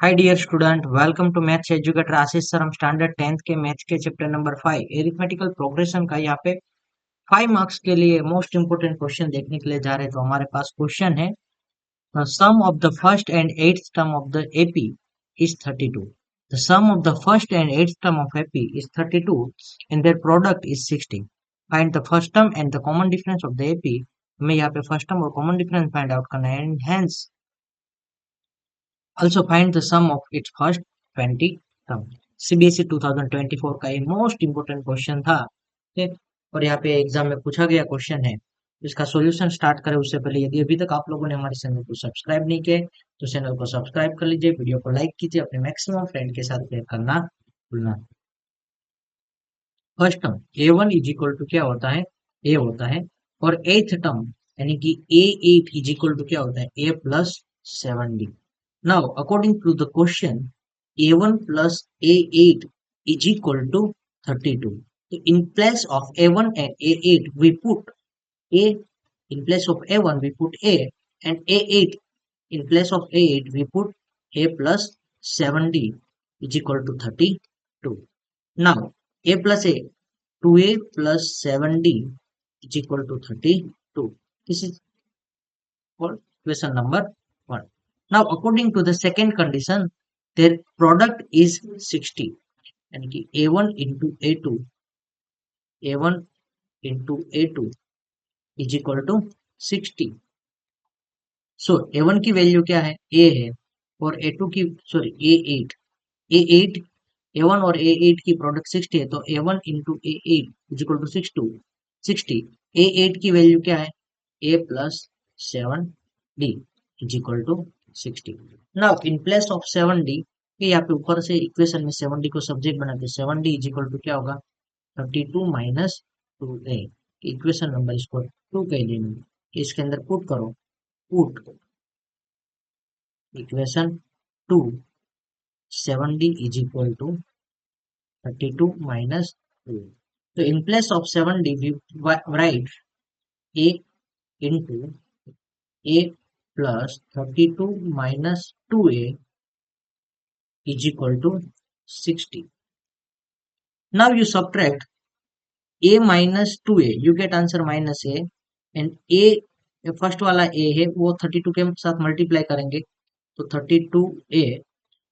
Hi dear student, welcome to maths educator Ashish sir. हम standard 10th के maths के chapter number 5 arithmetical progression का यहाँ पे 5 मार्क्स के लिए मोस्ट इंपोर्टेंट क्वेश्चन देखने के लिए जा रहे हैं। तो हमारे पास क्वेश्चन है, sum of the first and eighth term of the AP is 32। The sum of the first and eighth term of AP is 32 and their product is 60। Find the first term and the common difference of the AP. हमें यहाँ पे first term और common difference find out करना है and hence also find the sum of its first 20 term। CBSE 2024 का ये most important question था। ठीक है? और यहाँ पे एग्जाम में पूछा गया क्वेश्चन है। इसका सॉल्यूशन स्टार्ट करें उससे पहले यदि अभी तक आप लोगों ने हमारे चैनल को सब्सक्राइब नहीं किया तो चैनल को सब्सक्राइब कर लीजिए, वीडियो को लाइक कीजिए, अपने मैक्सिमम फ्रेंड के साथ शेयर करना भूलना। First term a1 is equal to क्या होता है, a होता है। और एथ टर्म यानी कि a8 इज इक्वल टू क्या होता है, a plus 7d। Now, according to the question, A1 plus A8 is equal to 32. So, in place of A1 and A8, we put A. In place of A1, we put A, and A8. In place of A8, we put A plus 7D is equal to 32. Now, A plus A, 2A plus 7D is equal to 32. This is called question number 1. Now, according to the second condition, their product is 60, यानी कि A1 into A2, A1 into A2 is equal to 60. So, A1 की value क्या है, A है, और A2 की sorry A8, A8 A1 और A8 की प्रोडक्ट 60 है, तो A1 into A8 is equal to 60। A8 की वैल्यू क्या है, A plus 7D is equal to 60। Now, in place of 7D, यहाँ पे ऊपर से इक्वेशन में 7D को सब्जेक्ट बना के 7D is equal to क्या होगा, 32 माइनस 2A। इक्वेशन नंबर इसको 2 कह देंगे। इसके अंदर पुट करो, put equation 2 7D is equal to 32 minus 2। So in place of 7D, we write A into A plus 32 minus 2A is equal to 60। Now you subtract A minus 2A, you get answer minus A, and A first वाला A है वो 32 के साथ multiply करेंगे तो 32A,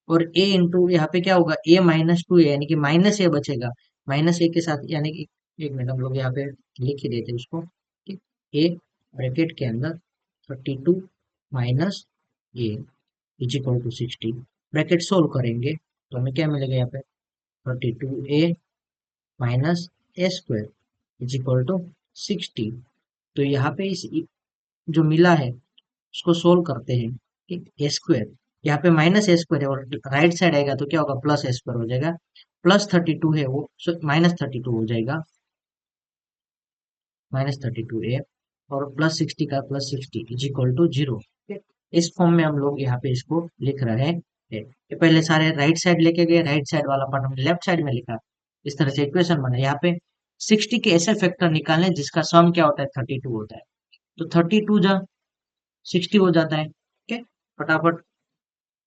और A into यहाँ पे क्या होगा, A माइनस 2A यानी कि माइनस A बचेगा, माइनस A के साथ यानी कि एक मिनट हम लोग यहाँ पे लिख ही देते हैं उसको, ठीक। A ब्रैकेट के अंदर 32 minus A is equal to 60। Bracket solve करेंगे तो हमें क्या मिलेगा, यहाँ पे 32A minus A square is equal to 60। तो यहाँ पे इस जो मिला है उसको सोल्व करते हैं, ठीक। ए स्क्वायर यहाँ पे माइनस ए स्क्वायर है और राइट साइड आएगा तो क्या होगा, प्लस ए स्क्वायर हो जाएगा। प्लस 32 है वो माइनस 32 हो जाएगा, माइनस 32A, और प्लस 60 का प्लस 60 इज इक्वल टू 0। इस फॉर्म में हम लोग यहाँ पे इसको लिख रहे हैं। ये पहले सारे राइट साइड लेके गए, राइट साइड वाला पार्ट हमने लेफ्ट साइड में लिखा, इस तरह से इक्वेशन बना। यहाँ पे 60 के ऐसे फैक्टर निकालने जिसका सम क्या होता है, 32 होता है। तो 32 जा 60 हो जाता है, ठीक है। फटाफट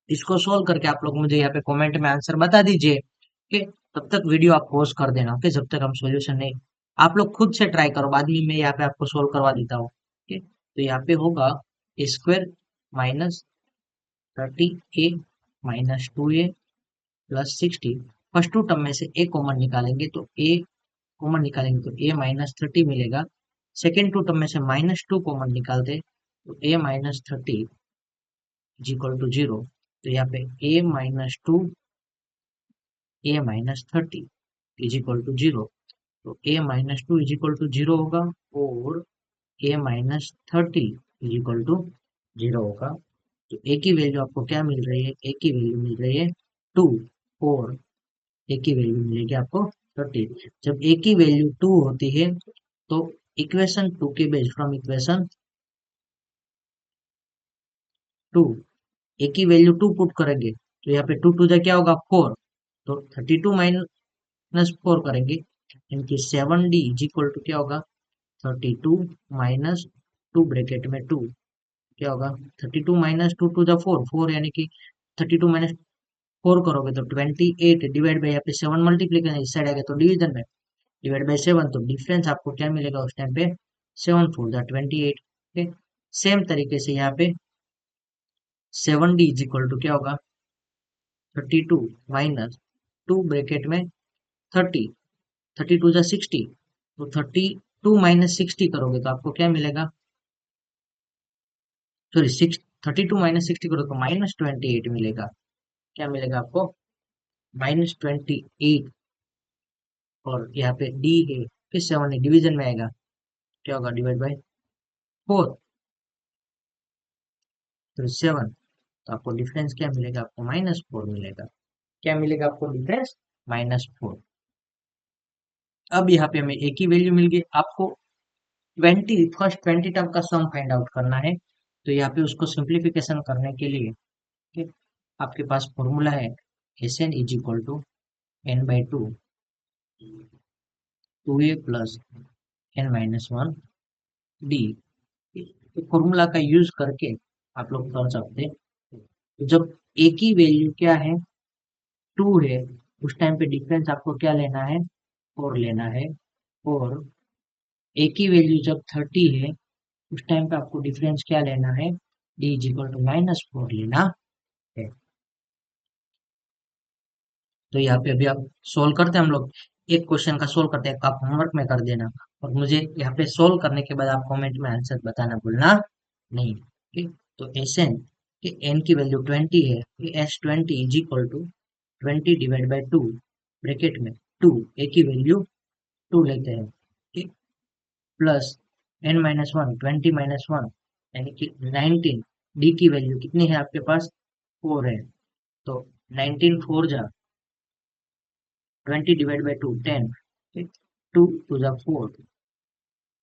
इसको सोल्व करके आप लोग मुझे यहाँ पे कमेंट में आंसर बता दीजिए, ओके। तब तक वीडियो आप पॉज कर देना, ओके, जब तक हम सॉल्यूशन नहीं, आप लोग खुद से ट्राई करो, बाद में मैं यहाँ पे आपको सोल्व करवा देता हूँ, ओके। तो यहाँ पे होगा a square minus 30A minus 2A plus 60। First two term में से ए कॉमन निकालेंगे तो ए कॉमन निकालेंगे तो ए माइनस 30 मिलेगा। सेकेंड टू टर्म में से माइनस 2 कॉमन निकालते तो a minus 30 is equal to 0। तो यहाँ पे a minus 2 a minus 30 is equal to 0। तो a minus 2 is equal to 0 होगा, और a minus 30 is equal to 0 होगा। तो ए की वैल्यू आपको क्या मिल रही है, ए की वैल्यू मिल रही है 2, और ए की वैल्यू मिलेगी आपको 30। जब ए की वैल्यू 2 होती है तो इक्वेशन 2 के बेस फ्रॉम इक्वेशन 2 ए की वैल्यू 2 पुट करेंगे तो यहाँ पे 2 टू जा क्या होगा 4, तो 32 माइनस 4 करेंगे इनकी 7D इज इक्वल टू क्या होगा, 32 माइनस 2 ब्रैकेट में 2 क्या होगा, 32 माइनस 2 टू द 4 4 यानी कि 32 माइनस 4 करोगे तो 28 डिवाइड बाई यहाँ पे 7 मल्टीप्लीकेशन इस साइड आएगा तो डिवीजन में डिवाइड बाई 7 तो डिफरेंस आपको क्या मिलेगा उस टाइम पे 7 4 जा 28। ठीक, सेम तरीके से यहाँ पे 7d इज इक्वल टू क्या होगा 32 माइनस 2 ब्रैकेट में 30 32 जा 60 तो 32 माइनस 60 करोगे तो आपको क्या मिलेगा सॉरी 32 माइनस 60 करोगे तो -28 मिलेगा। क्या मिलेगा आपको -28 और यहाँ पे डी है किस 7 है डिवीजन में आएगा क्या होगा डिवाइड बाई 4 तो 7 तो आपको डिफरेंस क्या मिलेगा आपको -4 मिलेगा। क्या मिलेगा आपको डिफरेंस -4। अब यहाँ पे हमें एक ही वैल्यू मिल गई आपको 20 फर्स्ट 20 टर्म का सम फाइंड आउट करना है तो यहाँ पे उसको सिंप्लीफिकेशन करने के लिए ठीक आपके पास फॉर्मूला है S N is equal to N by two A plus N minus one D. Formula का यूज करके आप लोग कर सकते हैं तो जब एक ही वैल्यू क्या है 2 है उस टाइम पे डिफरेंस आपको क्या लेना है 4 लेना है और एक ही वैल्यू जब 30 है उस टाइम पे आपको डिफरेंस क्या लेना है डी इज इक्वल टू -4 लेना है। तो यहाँ पे अभी आप सोल्व करते हैं हम लोग एक क्वेश्चन का सोल्व करते हैं आप होमवर्क में कर देना और मुझे यहाँ पे सोल्व करने के बाद आप कमेंट में आंसर बताना भूलना नहीं। ठीक, तो एस एन कि एन की वैल्यू 20 है S 20 is equal to 20 divide by 2 bracket में 2 ए की वैल्यू 2 लेते हैं ठीक plus N minus one 20 minus one यानी कि 19 डी की वैल्यू कितनी है आपके पास 4 है तो 19 4 जा 20 डिवाइड बाई 2 10 ठीक 2 टू जा 4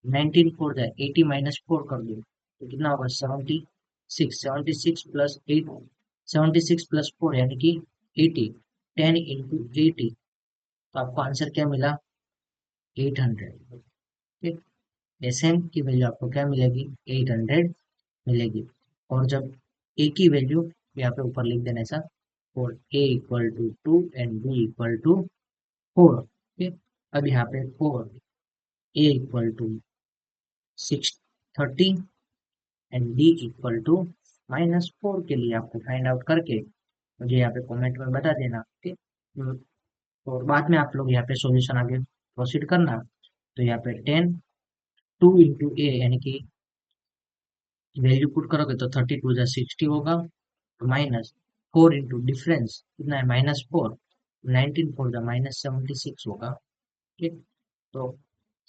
19 4 जा 80 माइनस 4 कर दो तो कितना होगा 76 प्लस 8 76 प्लस 4 यानी कि 80 10 इंटू 80 तो आपको आंसर क्या मिला 800। ठीक एस एन की वैल्यू आपको क्या मिलेगी 800 मिलेगी और जब ए की वैल्यू यहाँ पे ऊपर लिख देना ऐसा और a equal to 2 and b equal to 4। ठीक अब यहाँ पे 4 a equal to 630 and d equal to -4 के लिए आपको फाइंड आउट करके मुझे यहाँ पे कमेंट में बता देना। ठीक और बाद में आप लोग यहाँ पे सॉल्यूशन आगे प्रोसीड करना तो यहाँ पे 10 2 इंटू ए यानी कि वैल्यू पुट करोगे तो 32 जा 60 होगा तो माइनस 4 इंटू डिफरेंस कितना है -4 19 4 जा -76 होगा। ठीक तो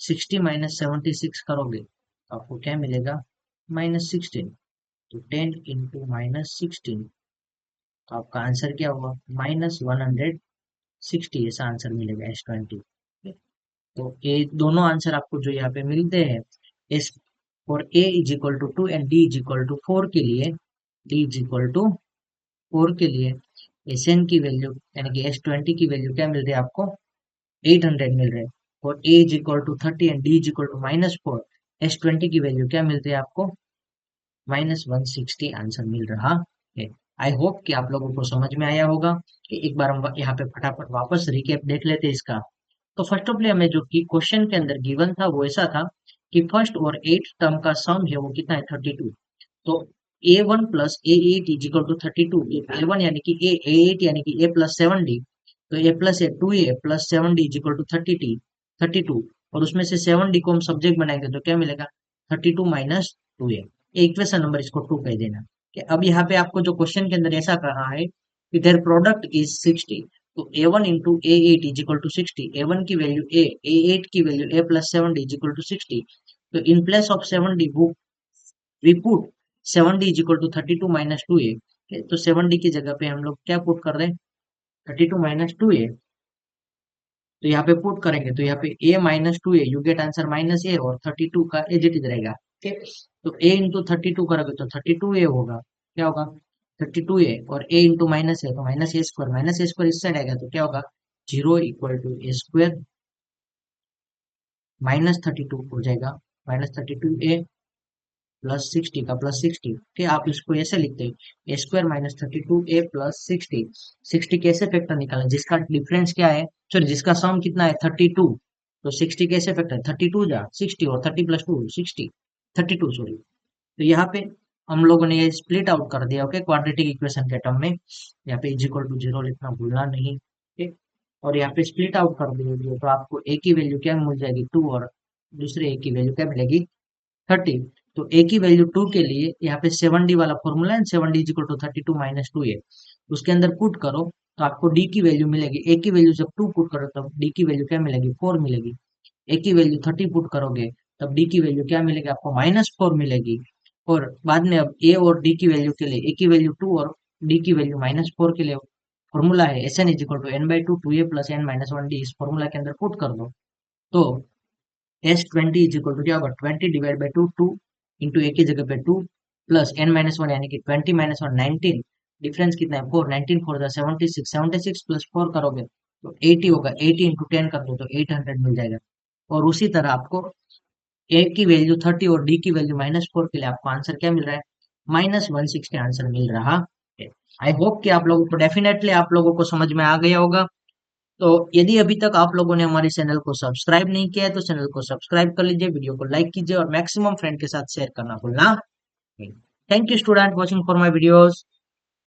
60 माइनस 76 करोगे तो आपको क्या मिलेगा -16 तो 10 इंटू -16 तो आपका आंसर क्या होगा -160 ऐसा आंसर मिलेगा S20। तो ये दोनों आंसर आपको जो यहाँ पे मिलते हैं एस और a is equal to 2 and d is equal to 4 के लिए डी इज इक्वल टू 4 के लिए एस एन की वैल्यू यानी कि S20 की वैल्यू क्या मिल रही है आपको 800 मिल रहे हैं और a is equal to 30 and d is equal to -4 S20 की वैल्यू क्या मिलती है आपको -160 आंसर मिल रहा है। आई होप कि आप लोगों को समझ में आया होगा कि एक बार हम यहाँ पे फटाफट वापस रिकैप देख लेते हैं इसका। तो फर्स्ट ऑफ ऑल हमें जो कि क्वेश्चन के अंदर गिवन था वो ऐसा था कि फर्स्ट और एट टर्म का सम है वो कितना है 32 तो a1 plus a8 is equal to 32 a1 यानी कि a8 यानी कि a प्लस 7d तो a plus a 2a plus 7d is equal to 32 और उसमें से 7d को हम सब्जेक्ट बनाएंगे तो क्या मिलेगा 32 माइनस 2a इक्वेशन नंबर इसको 2 कह देना कि अब यहाँ पे आपको जो क्वेश्चन के अंदर ऐसा कहा है कि देयर प्रोडक्ट इज 60 तो a1 into a8 is equal to 60 a1 की वैल्यू a8 की value a plus 7d is equal to 60 तो in place of 7d we put 7d is equal to 32 minus 2a तो 7d की जगह पे हम लोग क्या पुट कर रहे हैं 32 माइनस 2a तो यहाँ पे पुट करेंगे तो यहाँ पे a minus 2a you get answer -a और 32 का एज इट इज रहेगा। ठीक तो a इंटू 32 करोगे तो 32a होगा क्या होगा 32a और a इंटू -a तो -a स्क्वायर इस साइड आएगा तो क्या होगा 0 इक्वल टू a स्क्वायर -32 हो जाएगा -32a प्लस 60 का प्लस 60, ठीक, आप इसको ऐसे लिखते हैं ए स्क्वायर माइनस 32 ए प्लस 60। 60 कैसे फैक्टर निकालें, जिसका डिफरेंस क्या है, सॉरी जिसका सम कितना है 32, तो 60 कैसे फैक्टर, 32 जा 60 और 30 प्लस 2 60, 32 सॉरी। तो यहाँ पे हम लोगों ने ये स्प्लिट आउट कर दिया, ओके, क्वाड्रेटिक इक्वेशन के टर्म में। यहाँ पे इज इक्वल टू 0 लिखना भूलना नहीं, ठीक। और यहाँ पे स्प्लिट आउट कर दिया तो आपको ए की वैल्यू क्या मिल जाएगी 2, और दूसरे ए की वैल्यू क्या मिलेगी 30। तो ए की वैल्यू 2 के लिए यहाँ पे 7d वाला फॉर्मूला है, 7d is equal to 32 minus 2a, उसके अंदर पुट करो तो आपको डी की वैल्यू मिलेगी। ए की वैल्यू जब 2 पुट करो तब डी की वैल्यू क्या मिलेगी 4 मिलेगी। ए की वैल्यू 30 पुट करोगे तब डी की वैल्यू क्या मिलेगी आपको -4 मिलेगी। और बाद में अब ए और डी की वैल्यू के लिए ए की वैल्यू 2 और डी की वैल्यू -4 के लिए फॉर्मूला है S N is equal to N by two A plus N minus one D, इस फॉर्मूला के अंदर पुट कर दो तो एस 20 इज इक्वल टू क्या होगा 20 डिवाइड बाई टू इंटू ए की जगह पे 2 प्लस एन माइनस वन यानी कि 20 माइनस वन 19, डिफरेंस कितना है 4, 19 फोर जा 76, 76 प्लस 4 करोगे तो 80 होगा, 80 इंटू 10 कर दो तो 800 मिल जाएगा। और उसी तरह आपको ए की वैल्यू 30 और डी की वैल्यू -4 के लिए आपको आंसर क्या मिल रहा है -160 आंसर मिल रहा है। आई होप कि आप लोगों को डेफिनेटली आप लोगों को समझ में आ गया होगा। तो यदि अभी तक आप लोगों ने हमारे चैनल को सब्सक्राइब नहीं किया है तो चैनल को सब्सक्राइब कर लीजिए, वीडियो को लाइक कीजिए और मैक्सिमम फ्रेंड के साथ शेयर करना भूलना नहीं। Thank you student watching for my videos.